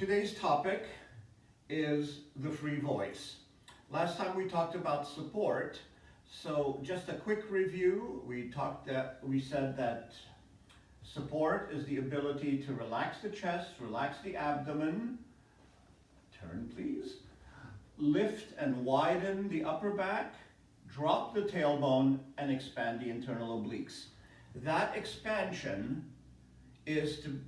Today's topic is the free voice. Last time we talked about support, so just a quick review. We said that support is the ability to relax the chest, relax the abdomen, turn please, lift and widen the upper back, drop the tailbone, and expand the internal obliques. That expansion is to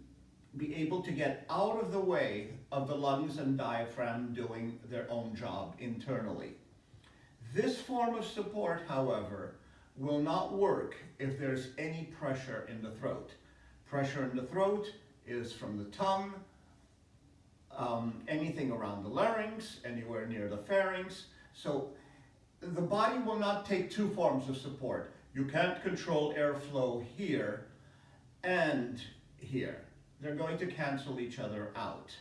be able to get out of the way of the lungs and diaphragm doing their own job internally. This form of support, however, will not work if there's any pressure in the throat. Pressure in the throat is from the tongue, anything around the larynx, anywhere near the pharynx. So the body will not take two forms of support. You can't control airflow here and here. They're going to cancel each other out.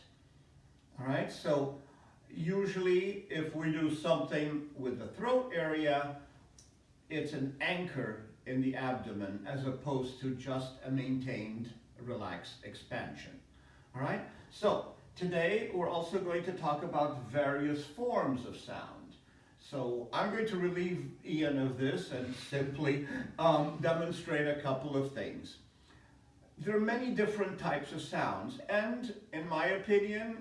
All right, so usually if we do something with the throat area, it's an anchor in the abdomen as opposed to just a maintained, relaxed expansion. All right, so today we're also going to talk about various forms of sound. So I'm going to relieve Ian of this and simply demonstrate a couple of things. There are many different types of sounds, and in my opinion,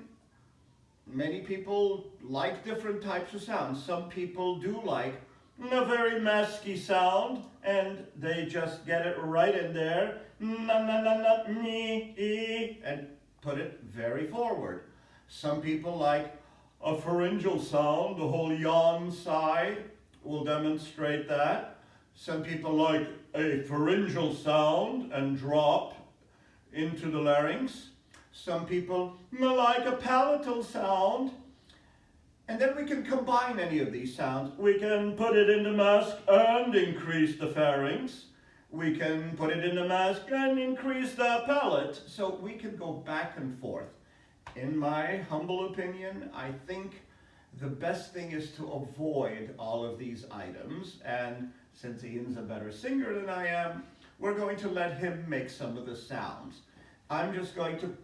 many people like different types of sounds. Some people do like a very masky sound, and they just get it right in there, na na na na, me, e, and put it very forward. Some people like a pharyngeal sound, the whole yawn sigh will demonstrate that. Some people like a pharyngeal sound and drop into the larynx. Some people like a palatal sound. And then we can combine any of these sounds. We can put it in the mask and increase the pharynx. We can put it in the mask and increase the palate. So we can go back and forth. In my humble opinion, I think the best thing is to avoid all of these items. And since Ian's a better singer than I am, we're going to let him make some of the sounds. I'm just going to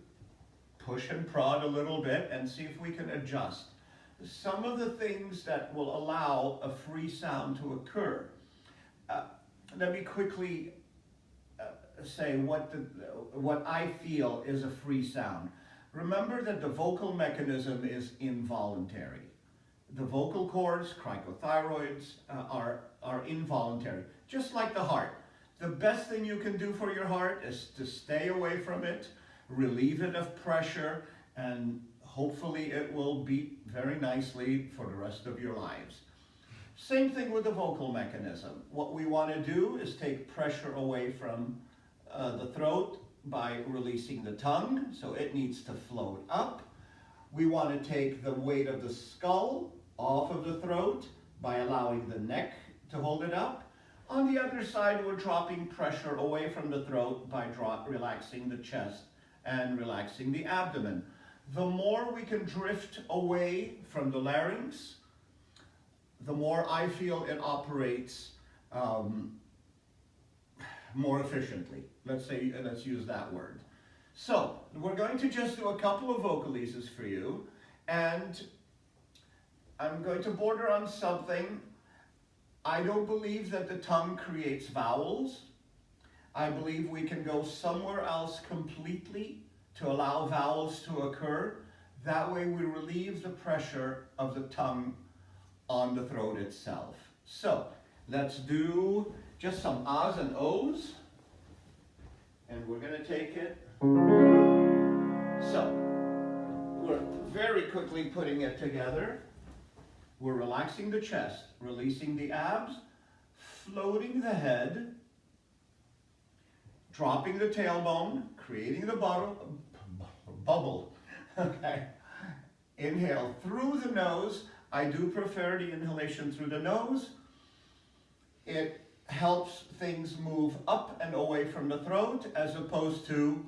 push and prod a little bit and see if we can adjust some of the things that will allow a free sound to occur. Let me quickly say what I feel is a free sound. Remember that the vocal mechanism is involuntary. The vocal cords, cricothyroids, are involuntary, just like the heart. The best thing you can do for your heart is to stay away from it, relieve it of pressure, and hopefully it will beat very nicely for the rest of your lives. Same thing with the vocal mechanism. What we want to do is take pressure away from the throat by releasing the tongue, so it needs to float up. We want to take the weight of the skull off of the throat by allowing the neck to hold it up. On the other side, we're dropping pressure away from the throat by relaxing the chest and relaxing the abdomen. The more we can drift away from the larynx, the more I feel it operates more efficiently. Let's use that word. So we're going to just do a couple of vocalises for you, and I'm going to border on something. I don't believe that the tongue creates vowels. I believe we can go somewhere else completely to allow vowels to occur. That way we relieve the pressure of the tongue on the throat itself. So let's do just some ahs and ohs. And we're going to take it. So we're very quickly putting it together. We're relaxing the chest, releasing the abs, floating the head, dropping the tailbone, creating the bubble. Okay. Inhale through the nose. I do prefer the inhalation through the nose. It helps things move up and away from the throat as opposed to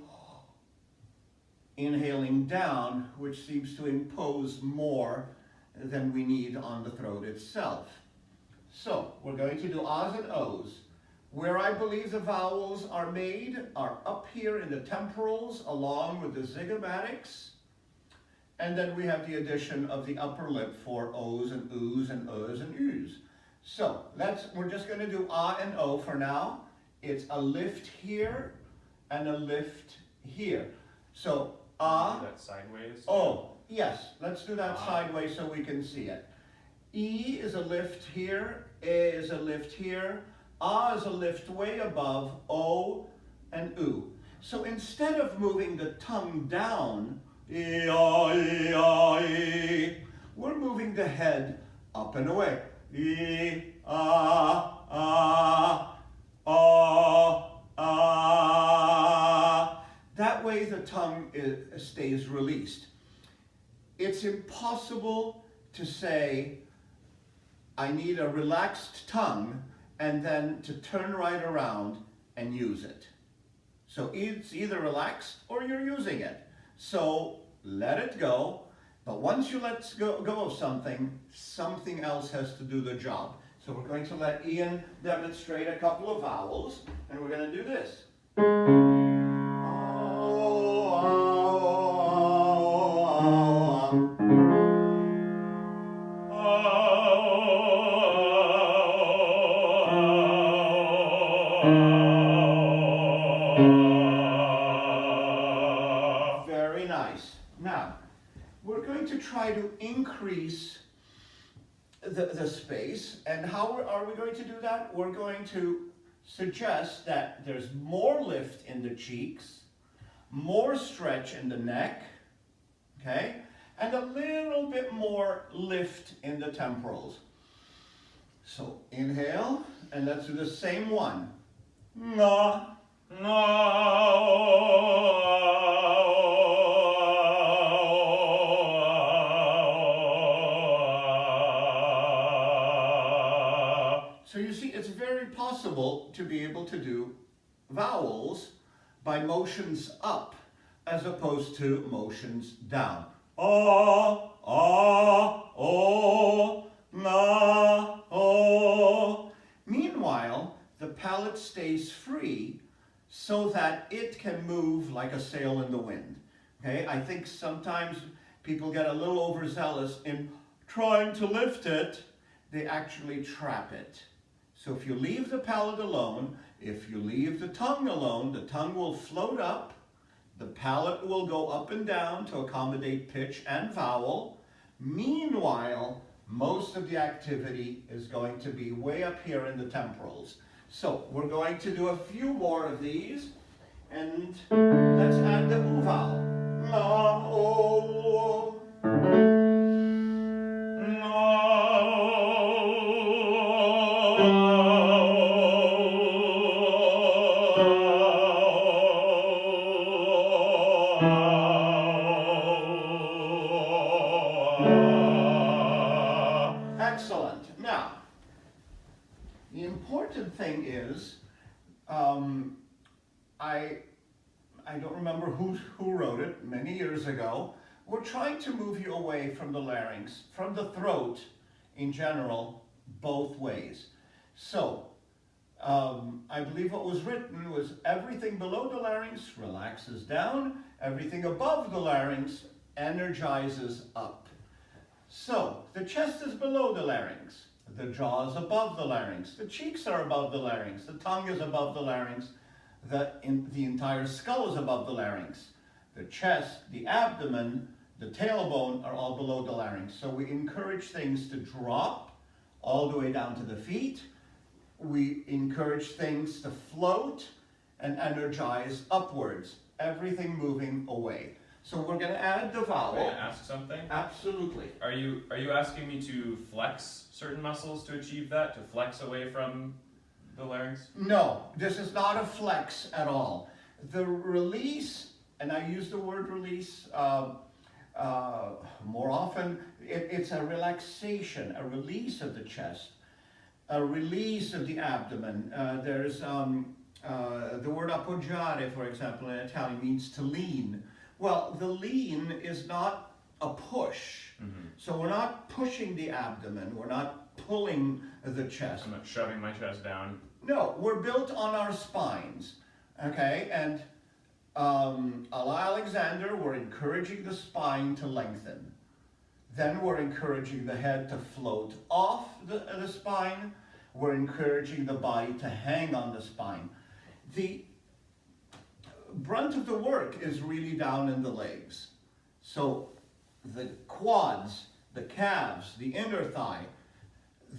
inhaling down, which seems to impose more than we need on the throat itself. So we're going to do ahs and ohs. Where I believe the vowels are made are up here in the temporals along with the zygomatics. And then we have the addition of the upper lip for O's and Oo's and U's and U's. So we're just going to do ah and O for now. It's a lift here and a lift here. So ah, that sideways. O. Yes, let's do that sideways so we can see it. E is a lift here, A is a lift here, ah is a lift way above O and U. So instead of moving the tongue down, e, ah, e, ah, e, we're moving the head up and away. E, ah, ah, ah, ah. That way the tongue stays released. It's impossible to say, I need a relaxed tongue, and then to turn right around and use it. So it's either relaxed or you're using it. So let it go. But once you let go of something, something else has to do the job. So we're going to let Ian demonstrate a couple of vowels, and we're going to do this. Very nice. Now, we're going to try to increase the space. And how are we going to do that? We're going to suggest that there's more lift in the cheeks, more stretch in the neck, okay? And a little bit more lift in the temporals. So inhale, and let's do the same one. Na, So you see, it's very possible to be able to do vowels by motions up as opposed to motions down. Ah, ah, oh, na, oh. Meanwhile, the palate stays free so that it can move like a sail in the wind. Okay, I think sometimes people get a little overzealous in trying to lift it. They actually trap it. So if you leave the palate alone, if you leave the tongue alone, the tongue will float up, the palate will go up and down to accommodate pitch and vowel. Meanwhile, most of the activity is going to be way up here in the temporals. So we're going to do a few more of these, and let's add the oo vowel. Na, o. Excellent. Now, the important thing is, I don't remember who wrote it many years ago. We're trying to move you away from the larynx, from the throat in general, both ways. So, I believe what was written was everything below the larynx relaxes down, everything above the larynx energizes up. So, the chest is below the larynx, the jaw is above the larynx, the cheeks are above the larynx, the tongue is above the larynx, the entire skull is above the larynx. The chest, the abdomen, the tailbone are all below the larynx. So we encourage things to drop all the way down to the feet. We encourage things to float and energize upwards, everything moving away. So we're going to add the vowel. Can I ask something? Absolutely. Are you asking me to flex certain muscles to achieve that? To flex away from the larynx? No, this is not a flex at all. The release, and I use the word release more often, it's a relaxation, a release of the chest, a release of the abdomen. There's the word appoggiare, for example, in Italian means to lean. Well, the lean is not a push. Mm-hmm. So we're not pushing the abdomen, we're not pulling the chest. I'm not shoving my chest down. No, we're built on our spines, okay? And a la Alexander, we're encouraging the spine to lengthen. Then we're encouraging the head to float off the spine. We're encouraging the body to hang on the spine. The brunt of the work is really down in the legs. So the quads, the calves, the inner thigh,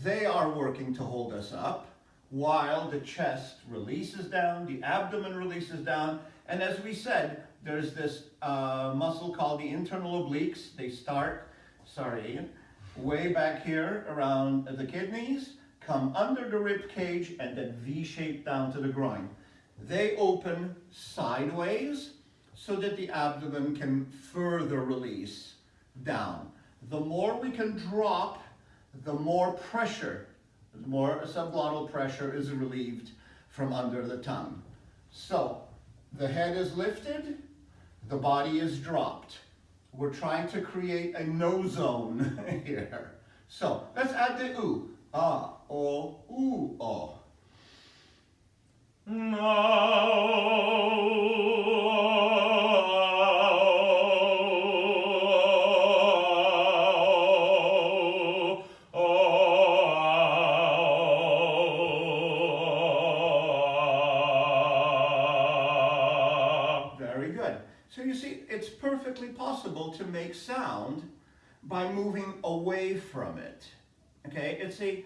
they are working to hold us up, while the chest releases down, the abdomen releases down, and as we said, there's this muscle called the internal obliques. They start, way back here around the kidneys, come under the rib cage, and then V-shape down to the groin. They open sideways so that the abdomen can further release down. The more we can drop, the more pressure, the more subglottal pressure is relieved from under the tongue. So the head is lifted, the body is dropped. We're trying to create a no zone here. So let's add the oo. Ah, o, oo, o. Very good. So you see, it's perfectly possible to make sound by moving away from it. Okay, it's a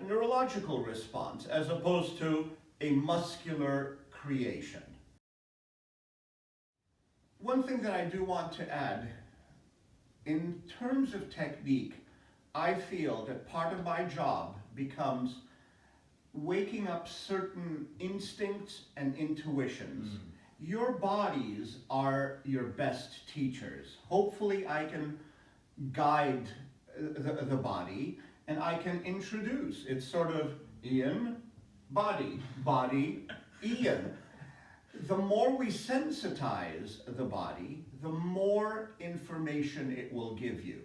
neurological response as opposed to a muscular creation. One thing that I do want to add, in terms of technique, I feel that part of my job becomes waking up certain instincts and intuitions. Your bodies are your best teachers. Hopefully I can guide the body, and I can introduce. It's sort of Ian, body, body, Ian. The more we sensitize the body, the more information it will give you.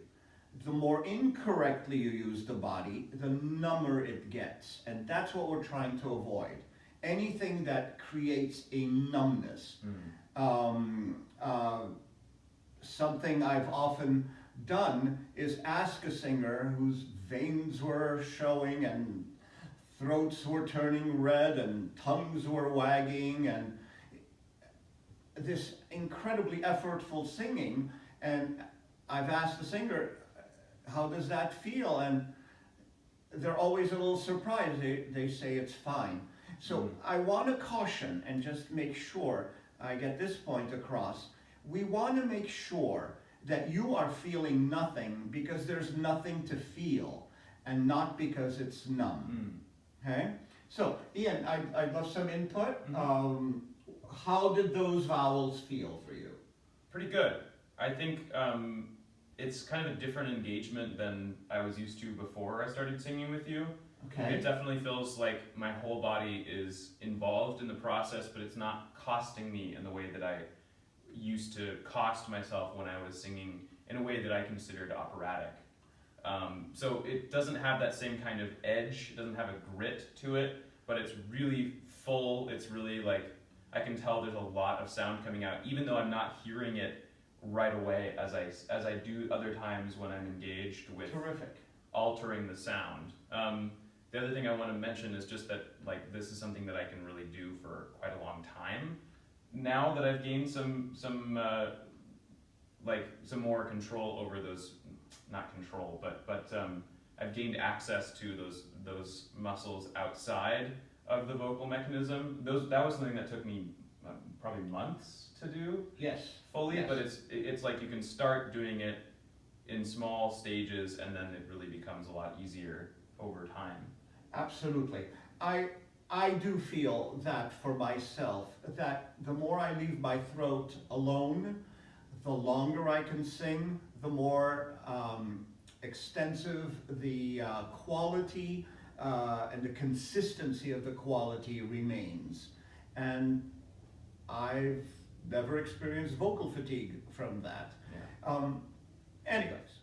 The more incorrectly you use the body, the number it gets. And that's what we're trying to avoid. Anything that creates a numbness. Something I've often done is ask a singer whose veins were showing and throats were turning red and tongues were wagging and this incredibly effortful singing, and I've asked the singer, how does that feel? And they're always a little surprised. They say it's fine. So I want to caution and just make sure I get this point across. We want to make sure that you are feeling nothing because there's nothing to feel and not because it's numb. Okay? So, Ian, I'd love some input. How did those vowels feel for you? Pretty good. I think it's kind of a different engagement than I was used to before I started singing with you. Okay. It definitely feels like my whole body is involved in the process, but it's not costing me in the way that I used to cost myself when I was singing in a way that I considered operatic. So it doesn't have that same kind of edge, it doesn't have a grit to it, but it's really full, it's really like, I can tell there's a lot of sound coming out, even though I'm not hearing it right away as I do other times when I'm engaged with Terrific. altering the sound. The other thing I want to mention is just that like this is something that I can really do for quite a long time. Now that I've gained some more control over those, not control, but I've gained access to those muscles outside of the vocal mechanism. That was something that took me probably months to do. Yes. Fully, yes. But it's like you can start doing it in small stages, and then it really becomes a lot easier over time. Absolutely. I do feel that for myself, that the more I leave my throat alone, the longer I can sing, the more extensive the quality and the consistency of the quality remains. And I've never experienced vocal fatigue from that. Yeah. Anyways,